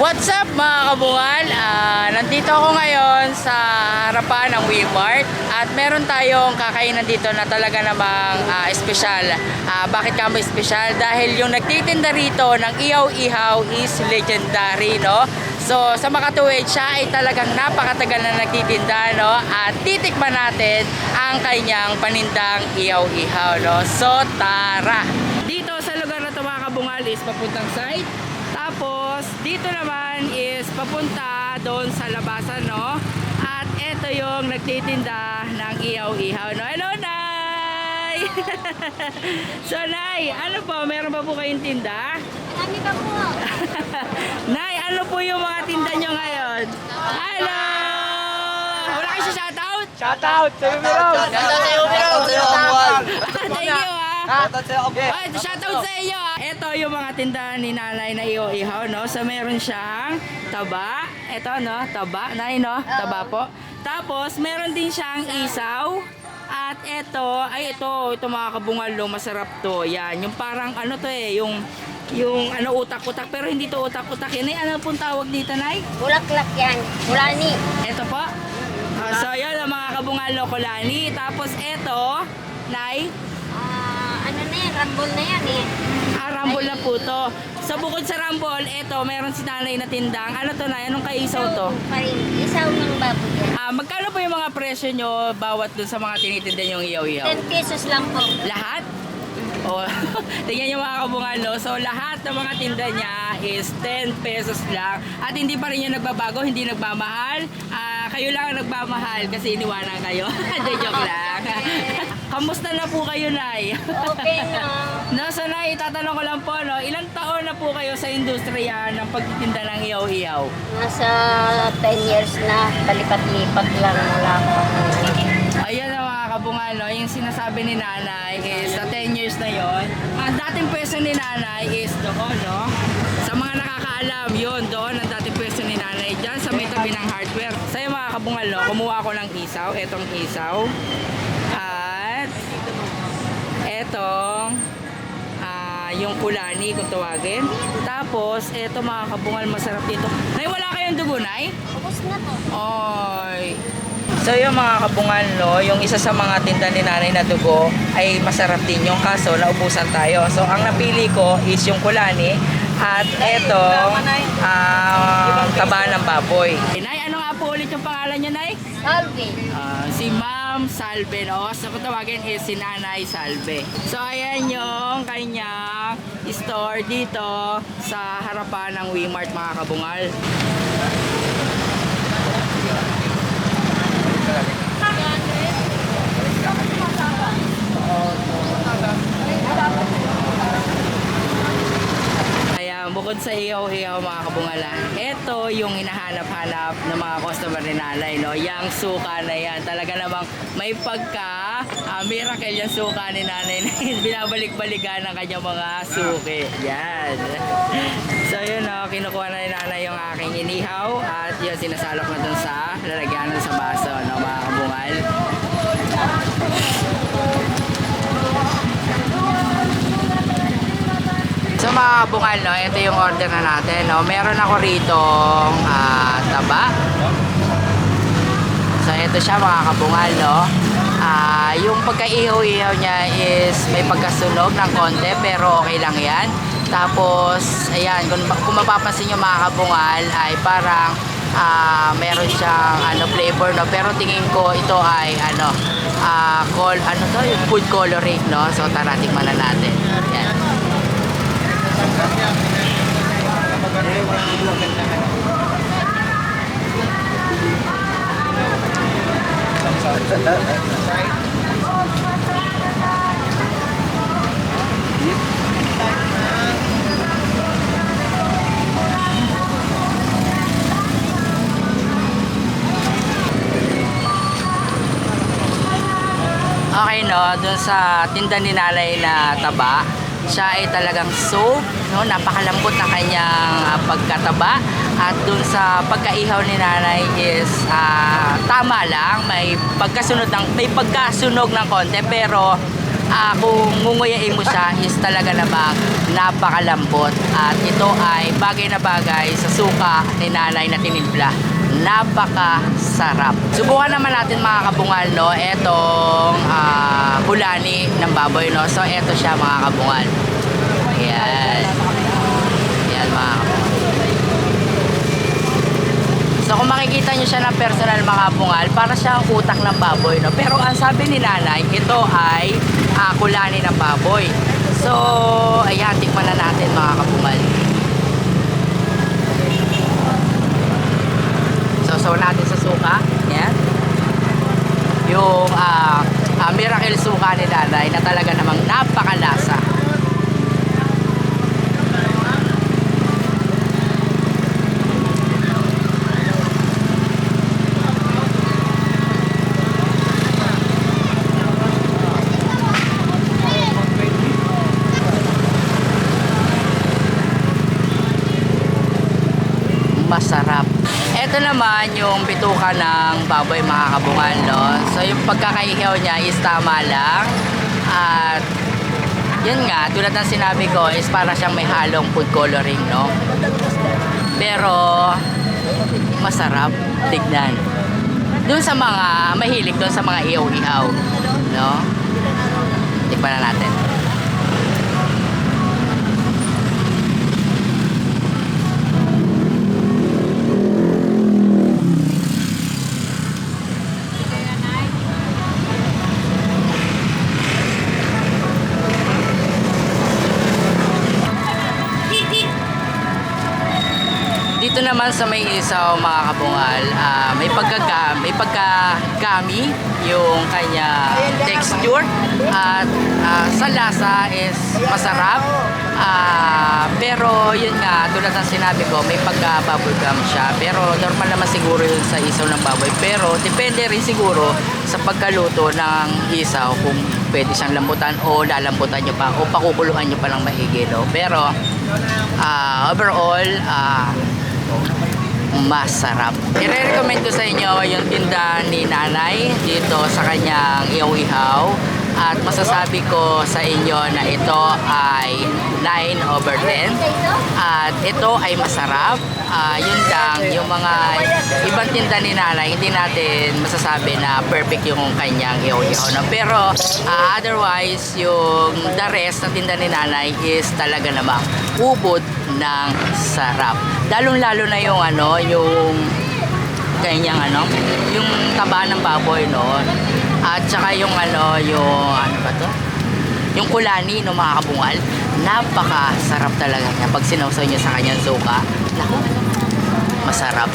What's up mga kabungal? Nandito ako ngayon sa harapan ng Wmart at meron tayong kakainan dito na talaga namang espesyal. Bakit kamo espesyal? Dahil yung nagtitinda rito ng ihaw-ihaw is legendary, no? So sa makatuwid, siya ay talagang napakatagal na nagtitinda, no? At titikman natin ang kanyang panindang ihaw-ihaw, no? So tara! Dito sa lugar na ito mga kabungal is papuntang site. Tapos, dito naman is papunta doon sa labasan, no? At ito yung nagtitinda ng ihaw-ihaw, no? Hello, Nay! So, Nay, ano po? Meron ba po kayong tinda? Marami ka po. Nay, ano po yung mga tinda nyo ngayon? Hello! Wala kayo sa shoutout? Shoutout sa Umiraw! Shoutout sa Umiraw! Thank you, Shoutout sa Umiraw! Ay, shoutout sa iyo. Ito yung mga tindahan ni Nanay na ihaw-ihaw, no? So meron siyang taba. Ito, no? Taba. Nay, no? Taba po. Tapos meron din siyang isaw. At ito, ay ito mga kabungal, no? Masarap to. Yan, yung parang ano to yung ano utak-utak, pero hindi to utak-utak. Yan ay ano pong tawag dito, Nay? Bulaklak yan. Kulani. Ito po. So yan ang mga kabungal, no? Kulani. Tapos ito, Nay, Ano na yan? Rambol na yan eh. Rambol na po to. So bukod sa rambol, eto, meron si Nanay na tindang. Ano to, Nay? Anong kaisaw to? Pa rin. Isaw ng baboy yan. Magkano po yung mga presyo nyo bawat dun sa mga tinitinda yung iyaw-iyaw? 10 pesos lang po. Lahat? Oh, tingnan yung mga kabungal, no? So lahat ng mga tinda niya is 10 pesos lang. At hindi pa rin yung nagbabago, hindi nagmamahal. Kayo lang ang nagmamahal kasi iniwanan kayo. Joke lang. Kamusta na po kayo, Nay? Okay na. No, so Nay, itatanong ko lang po, no, ilang taon na po kayo sa industriya ng pagtitinda ng ihaw-ihaw? Nasa 10 years na. Palipat-lipat lang mula ko. Ayan na mga kabungal, no, yung sinasabi ni Nanay is sa 10 years na yon. Ang dating pwesto ni Nanay is doon, no? Sa mga nakakaalam, yun, doon ang dating pwesto ni Nanay dyan sa may tabi ng hardware. Sa mga kabungal, no, kumuha ko ng isaw, etong isaw. At etong yung kulani kung tawagin. Tapos, eto mga kabungal, masarap dito. Nay, wala kayong dugo, Nay? Ubus na to. Oy. So yung mga kabungal, no, yung isa sa mga tinda ni Nanay na dugo ay masarap din yung kaso naubusan tayo. So ang napili ko is yung kulani at eto taba ng baboy. Nay, ano nga po ulit yung pangalan niya, Nay? Salve. Si Ma'am Salve, no? So kung tawagin is si Nanay Salve. So ayan yung kanyang store dito sa harapan ng Wmart, mga kabungal. Ayan, bukod sa ihaw-ihaw mga kabungala, ito yung hinahanap-hanap ng mga customer ni Nanay, no? Yang suka na yan, talaga namang may pagka miracle yung suka ni Nanay na binabalik-balikan ng kanyang mga suki. Yan. So yun, no, kinukuha na ni Nanay yung aking inihaw at yun, sinasalok na dun sa lalagyanan sa baso, no, mga kabungal. So mga kabungal, no, ito yung order na natin, no. Meron ako rito taba. So ito siya mga kabungal, no. Yung pagka-ihaw-ihaw niya is may pagkasunog ng konti pero okay lang yan. Tapos ayan, kung mapapansin nyo mga kabungal ay parang meron siyang flavor, no, pero tingin ko ito ay yung food coloring, no. So tara, tikman na natin. Yan. Okay, no, dun sa tinda ni Nanay na taba, siya ay talagang soap, no, napakalambot ng kanyang pagkataba. At dun sa pagkaihaw ni Nanay is tama lang, may pagkasunog ng konti pero kung ngunguyain mo siya is talaga namang napakalambot. At ito ay bagay na bagay sa suka ni nanay na tinimpla. Napakasarap. Subukan naman natin mga kabungal, no? Etong hulani ng baboy, no? So, eto siya mga kabungal. Ayan. Ayan mga kabungal. So kung makikita nyo siya ng personal mga bungal, para siyang utak ng baboy, no? Pero ang sabi ni nanay, ito ay kulani ng baboy. So, ayan, tikman na natin mga kabungal. So natin sa suka. Ayan. Yung miracle suka ni nanay na talaga namang napakalasa. Masarap. Ito naman yung bituka ng baboy mga kabungal, no? So yung pagkakaihaw niya is tama lang. At yun nga, tulad ng sinabi ko is para siyang may halong food coloring, no? Pero masarap tignan. Doon sa mga mahilig doon sa mga ihaw-ihaw, no? Tikman na natin. Dito naman sa may isaw mga kabungal, may pagkagami yung kanya texture at sa lasa is masarap. Pero yun nga, tulad ng sinabi ko, may pagka-bubblegum siya. Pero normal naman siguro yun sa isaw ng baboy. Pero depende rin siguro sa pagkaluto ng isaw kung pwede siyang lambutan o lalambutan nyo pa o pakukuluan nyo pa ng maigi, no? Pero overall, masarap. I-recommend ko sa inyo yung tinda ni nanay dito sa kanyang ihaw-ihaw. At masasabi ko sa inyo na ito ay 9/10. At ito ay masarap. Yun lang, yung mga ibang tinda ni nanay, hindi natin masasabi na perfect yung kanyang ihaw-ihaw, no? Pero otherwise, yung the rest ng tinda ni nanay is talaga namang ubod ng sarap. Lalong-lalo na yung yung kanyang yung taba ng baboy, no? At saka yung yung ba to? Yung kulani, no, mga kabungal. Napakasarap talaga niya pag sinawsaw niyo sa kanyang suka. Naku, masarap.